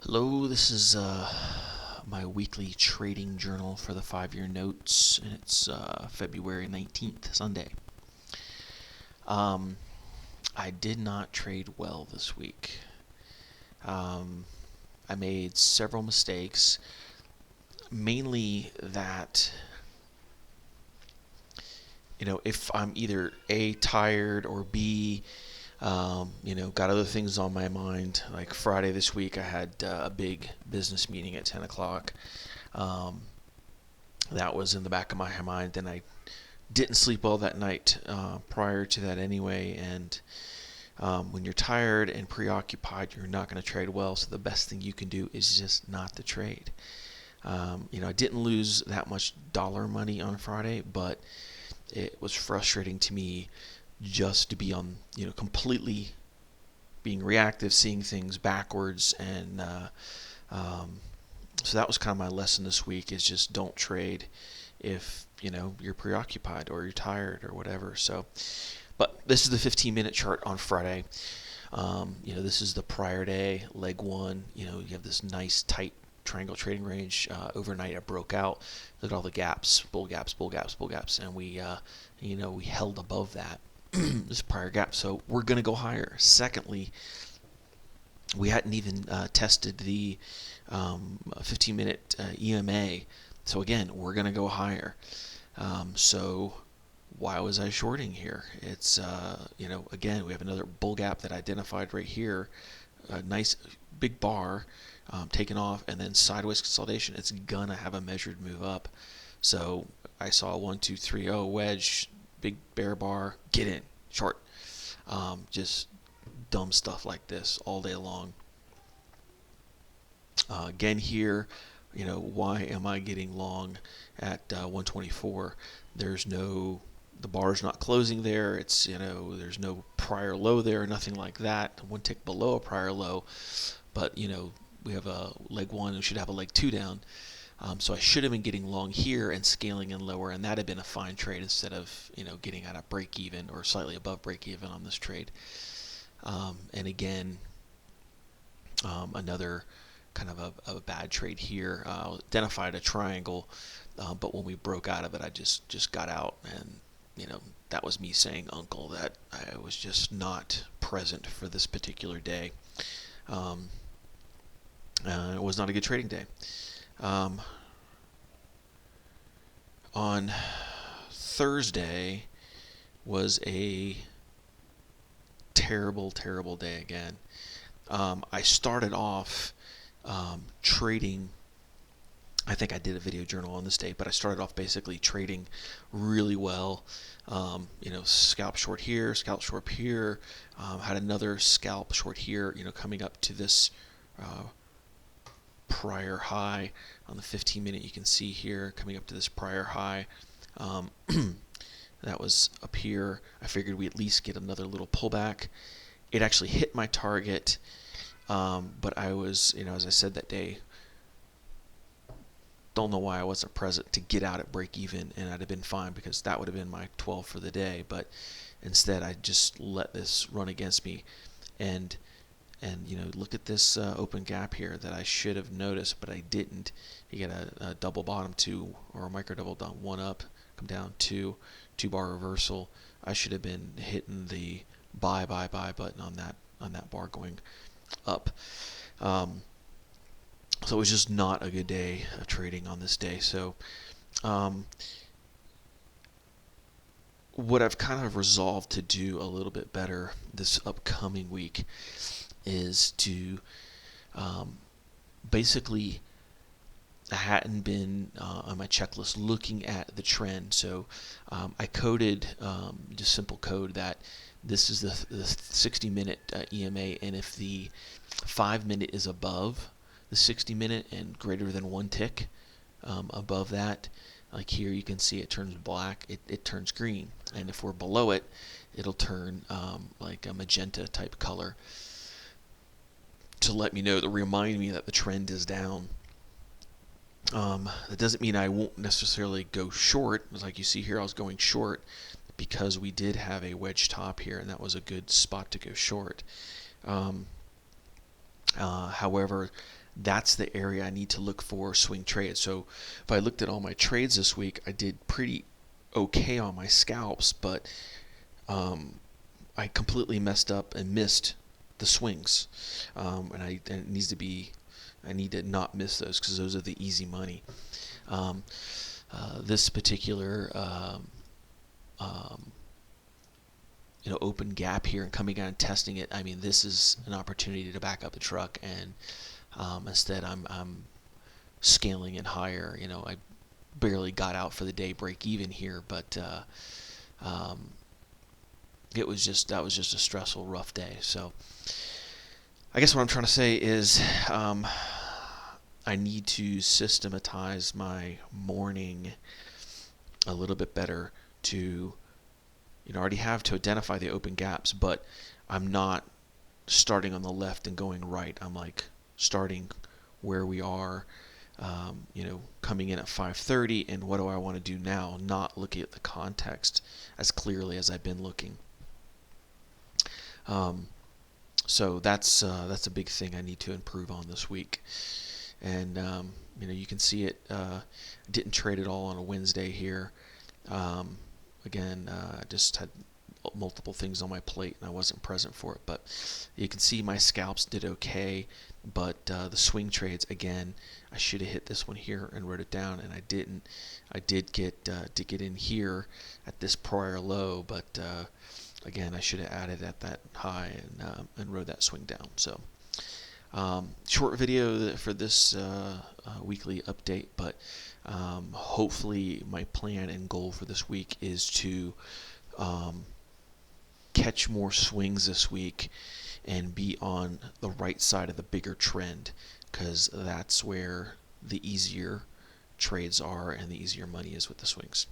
Hello, this is my weekly trading journal for the 5 Year Notes, and it's February 19th, Sunday. Um, I did not trade well this week. Um, I made several mistakes, mainly that, if I'm either A, tired, or B, got other things on my mind. Like Friday this week, I had a big business meeting at 10 o'clock. Um, that was in the back of my mind, and I didn't sleep well that night prior to that anyway. And when you're tired and preoccupied, you're not going to trade well. So the best thing you can do is just not to trade. I didn't lose that much dollar money on Friday, but it was frustrating to me just to be on, completely being reactive, seeing things backwards, and um, so that was kind of my lesson this week: is just don't trade if you're preoccupied or you're tired or whatever. So, but this is the 15-minute chart on Friday. This is the prior day, leg one. You have this nice tight triangle trading range. Overnight, it broke out. Look at all the gaps, bull gaps, bull gaps, bull gaps, and we held above that this prior gap. So we're going to go higher. Secondly, we hadn't even tested the 15-minute EMA. So again, we're going to go higher. So why was I shorting here? It's, again, we have another bull gap that identified right here. A nice big bar taken off, and then sideways consolidation. It's going to have a measured move up. So I saw a 1, 2, 3, 0 wedge, big bear bar, get in, short. Just dumb stuff like this all day long. Again here, why am I getting long at 124? The bar's not closing there. It's, there's no prior low there, nothing like that. One tick below a prior low, but, we have a leg one, we should have a leg two down. So I should have been getting long here and scaling in lower, and that had been a fine trade instead of, getting at a break even or slightly above break even on this trade. And again, another kind of a bad trade here. Identified a triangle, but when we broke out of it, I just got out, and that was me saying, "Uncle," that I was just not present for this particular day. It was not a good trading day. On Thursday was a terrible, terrible day again. I started off trading. I think I did a video journal on this day, but I started off basically trading really well. Scalp short here, scalp short here. Had another scalp short here. Coming up to this prior high on the 15-minute. You can see here coming up to this prior high. That was up here. I figured we at least get another little pullback. It actually hit my target, but I was, as I said that day, don't know why I wasn't present to get out at break even, and I'd have been fine because that would have been my 12 for the day. But instead, I just let this run against me, and look at this open gap here that I should have noticed, but I didn't. You get a double bottom two or a micro double down, one up, come down two bar reversal. I should have been hitting the buy button on that bar going up. So it was just not a good day of trading on this day. So what I've kind of resolved to do a little bit better this upcoming week is to basically, I hadn't been on my checklist looking at the trend. So I coded just simple code that this is the 60-minute EMA, and if the 5-minute is above the 60-minute and greater than one tick above that, like here you can see it turns black, it turns green, and if we're below it, it'll turn like a magenta type color to let me know, to remind me that the trend is down. That doesn't mean I won't necessarily go short. Like you see here, I was going short because we did have a wedge top here, and that was a good spot to go short. However, that's the area I need to look for swing trades. So if I looked at all my trades this week, I did pretty okay on my scalps, but I completely messed up and missed the swings, and it needs to be. I need to not miss those because those are the easy money. Um, this particular open gap here and coming out and testing it. I mean, this is an opportunity to back up the truck, and instead I'm scaling it higher. I barely got out for the day, break even here, but that was just a stressful, rough day. So I guess what I'm trying to say is I need to systematize my morning a little bit better to already have to identify the open gaps, but I'm not starting on the left and going right. I'm like starting where we are, coming in at 5:30, and what do I want to do now? Not looking at the context as clearly as I've been looking. So that's a big thing I need to improve on this week. And you can see it. Didn't trade at all on a Wednesday here. Again, I just had multiple things on my plate and I wasn't present for it. But you can see my scalps did okay, but the swing trades, again, I should have hit this one here and wrote it down, and I didn't. I did get in here at this prior low, but again, I should have added at that high and wrote that swing down. So short video for this weekly update, but hopefully my plan and goal for this week is to catch more swings this week and be on the right side of the bigger trend, because that's where the easier trades are and the easier money is with the swings.